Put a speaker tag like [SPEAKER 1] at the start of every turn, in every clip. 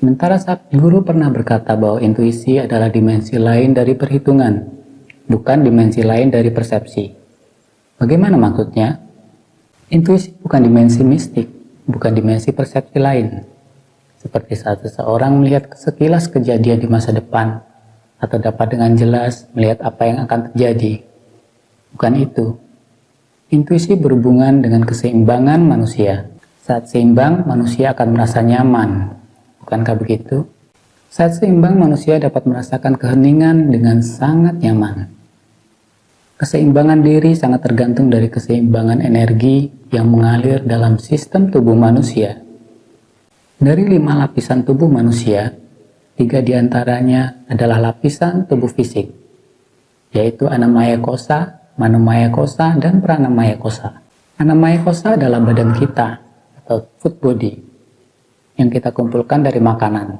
[SPEAKER 1] Sementara saat guru pernah berkata bahwa intuisi adalah dimensi lain dari perhitungan, bukan dimensi lain dari persepsi. Bagaimana maksudnya? Intuisi bukan dimensi mistik, bukan dimensi persepsi lain. Seperti saat seseorang melihat sekilas kejadian di masa depan, atau dapat dengan jelas melihat apa yang akan terjadi. Bukan itu. Intuisi berhubungan dengan keseimbangan manusia. Saat seimbang, manusia akan merasa nyaman. Bukankah begitu? Saat seimbang, manusia dapat merasakan keheningan dengan sangat nyaman. Keseimbangan diri sangat tergantung dari keseimbangan energi yang mengalir dalam sistem tubuh manusia. Dari 5 lapisan tubuh manusia, 3 diantaranya adalah lapisan tubuh fisik, yaitu Annamaya Kosa, Manomaya Kosa, dan Pranamaya Kosa. Annamaya Kosa adalah badan kita, atau food body, yang kita kumpulkan dari makanan.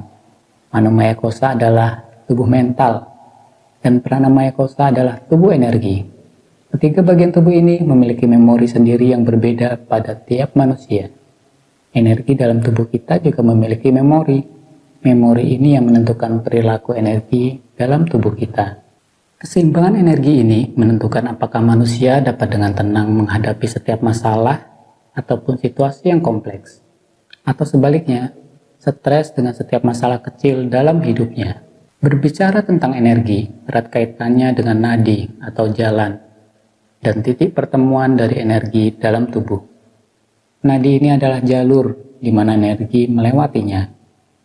[SPEAKER 1] Manomaya Kosa adalah tubuh mental, dan Pranamaya Kosa adalah tubuh energi. Ketiga bagian tubuh ini memiliki memori sendiri yang berbeda pada tiap manusia. Energi dalam tubuh kita juga memiliki memori. Memori ini yang menentukan perilaku energi dalam tubuh kita. Keseimbangan energi ini menentukan apakah manusia dapat dengan tenang menghadapi setiap masalah ataupun situasi yang kompleks, atau sebaliknya, stres dengan setiap masalah kecil dalam hidupnya. Berbicara tentang energi, erat kaitannya dengan nadi atau jalan, dan titik pertemuan dari energi dalam tubuh. Nadi ini adalah jalur di mana energi melewatinya.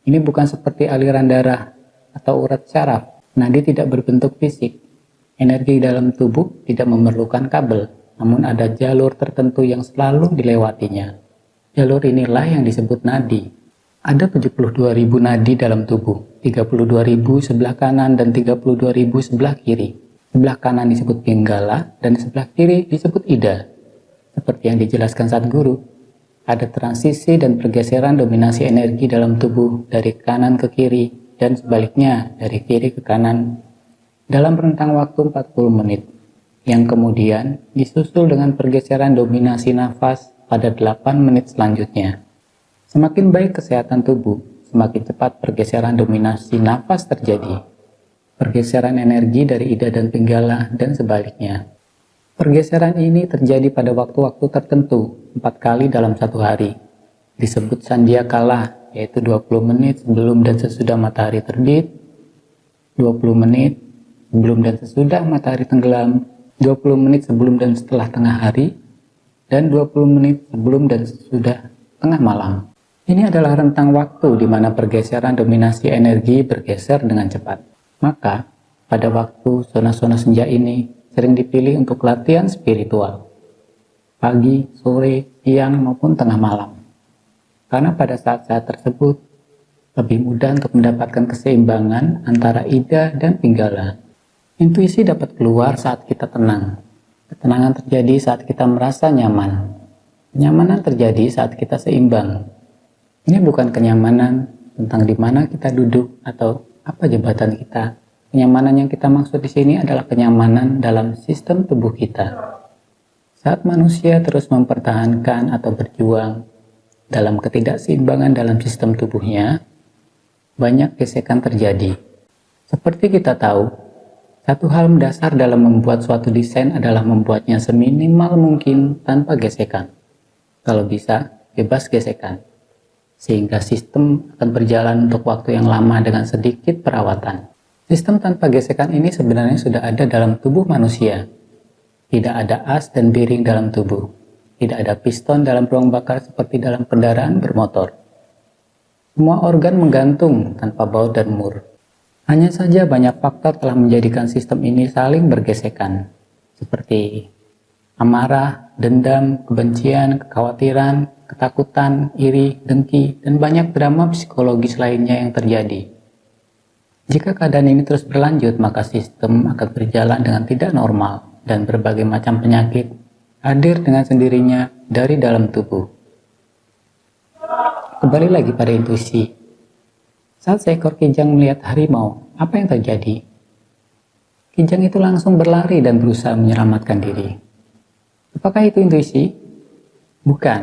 [SPEAKER 1] Ini bukan seperti aliran darah atau urat syaraf. Nadi tidak berbentuk fisik. Energi dalam tubuh tidak memerlukan kabel, namun ada jalur tertentu yang selalu dilewatinya. Jalur inilah yang disebut nadi. Ada 72.000 nadi dalam tubuh, 32.000 sebelah kanan dan 32.000 sebelah kiri. Sebelah kanan disebut pinggala dan sebelah kiri disebut ida. Seperti yang dijelaskan saat guru, ada transisi dan pergeseran dominasi energi dalam tubuh dari kanan ke kiri dan sebaliknya dari kiri ke kanan dalam rentang waktu 40 menit. Yang kemudian disusul dengan pergeseran dominasi nafas pada 8 menit selanjutnya. Semakin baik kesehatan tubuh, semakin cepat pergeseran dominasi nafas terjadi. Pergeseran energi dari ida dan pinggala dan sebaliknya. Pergeseran ini terjadi pada waktu-waktu tertentu, 4 kali dalam 1 hari. Disebut sandia kala, yaitu 20 menit sebelum dan sesudah matahari terbit, 20 menit sebelum dan sesudah matahari tenggelam, 20 menit sebelum dan setelah tengah hari, dan 20 menit sebelum dan sesudah tengah malam. Ini adalah rentang waktu di mana pergeseran dominasi energi bergeser dengan cepat. Maka, pada waktu zona-zona senja ini sering dipilih untuk latihan spiritual. Pagi, sore, siang, maupun tengah malam. Karena pada saat-saat tersebut, lebih mudah untuk mendapatkan keseimbangan antara ida dan pinggala. Intuisi dapat keluar saat kita tenang. Ketenangan terjadi saat kita merasa nyaman. Kenyamanan terjadi saat kita seimbang. Ini bukan kenyamanan tentang di mana kita duduk atau apa jabatan kita. Kenyamanan yang kita maksud di sini adalah kenyamanan dalam sistem tubuh kita. Saat manusia terus mempertahankan atau berjuang dalam ketidakseimbangan dalam sistem tubuhnya, banyak gesekan terjadi. Seperti kita tahu, satu hal mendasar dalam membuat suatu desain adalah membuatnya seminimal mungkin tanpa gesekan. Kalau bisa, bebas gesekan. Sehingga sistem akan berjalan untuk waktu yang lama dengan sedikit perawatan. Sistem tanpa gesekan ini sebenarnya sudah ada dalam tubuh manusia. Tidak ada as dan bearing dalam tubuh. Tidak ada piston dalam ruang bakar seperti dalam kendaraan bermotor. Semua organ menggantung tanpa baut dan mur. Hanya saja banyak faktor telah menjadikan sistem ini saling bergesekan, seperti amarah, dendam, kebencian, kekhawatiran, ketakutan, iri, dengki, dan banyak drama psikologis lainnya yang terjadi. Jika keadaan ini terus berlanjut, maka sistem akan berjalan dengan tidak normal dan berbagai macam penyakit hadir dengan sendirinya dari dalam tubuh. Kembali lagi pada intuisi. Saat seekor kijang melihat harimau, apa yang terjadi? Kijang itu langsung berlari dan berusaha menyelamatkan diri. Apakah itu intuisi? Bukan,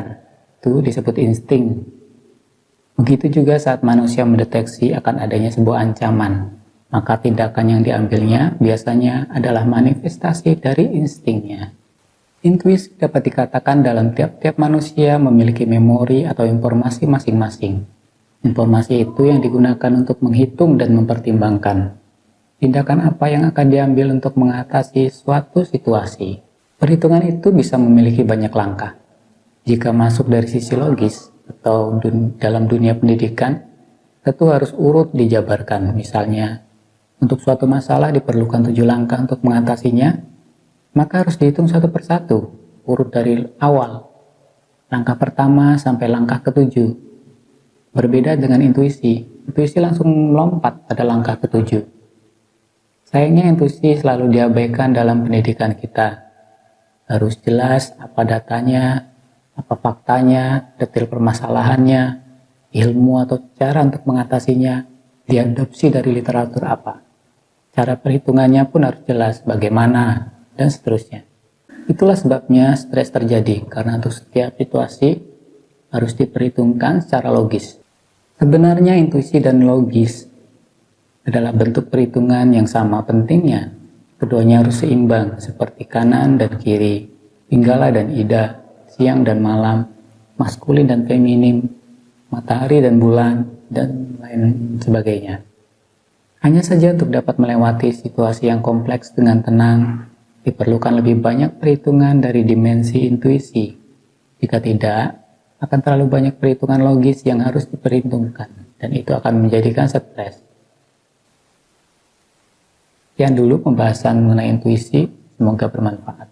[SPEAKER 1] itu disebut insting. Begitu juga saat manusia mendeteksi akan adanya sebuah ancaman, maka tindakan yang diambilnya biasanya adalah manifestasi dari instingnya. Intuisi dapat dikatakan dalam tiap-tiap manusia memiliki memori atau informasi masing-masing. Informasi itu yang digunakan untuk menghitung dan mempertimbangkan tindakan apa yang akan diambil untuk mengatasi suatu situasi. Perhitungan itu bisa memiliki banyak langkah. Jika masuk dari sisi logis atau dalam dunia pendidikan, tentu harus urut dijabarkan. Misalnya, untuk suatu masalah diperlukan 7 langkah untuk mengatasinya, maka harus dihitung satu persatu, urut dari awal, langkah pertama sampai langkah ketujuh. Berbeda dengan intuisi, intuisi langsung melompat pada langkah ketujuh. Sayangnya intuisi selalu diabaikan dalam pendidikan kita. Harus jelas apa datanya, apa faktanya, detail permasalahannya, ilmu atau cara untuk mengatasinya, diadopsi dari literatur apa. Cara perhitungannya pun harus jelas bagaimana, dan seterusnya. Itulah sebabnya stres terjadi, karena untuk setiap situasi harus diperhitungkan secara logis. Sebenarnya intuisi dan logis adalah bentuk perhitungan yang sama pentingnya. Keduanya harus seimbang, seperti kanan dan kiri, pinggala dan ida, siang dan malam, maskulin dan feminim, matahari dan bulan, dan lain sebagainya. Hanya saja untuk dapat melewati situasi yang kompleks dengan tenang, diperlukan lebih banyak perhitungan dari dimensi intuisi. Jika tidak, akan terlalu banyak perhitungan logis yang harus diperhitungkan, dan itu akan menjadikan stres. Sekian dulu pembahasan mengenai intuisi, semoga bermanfaat.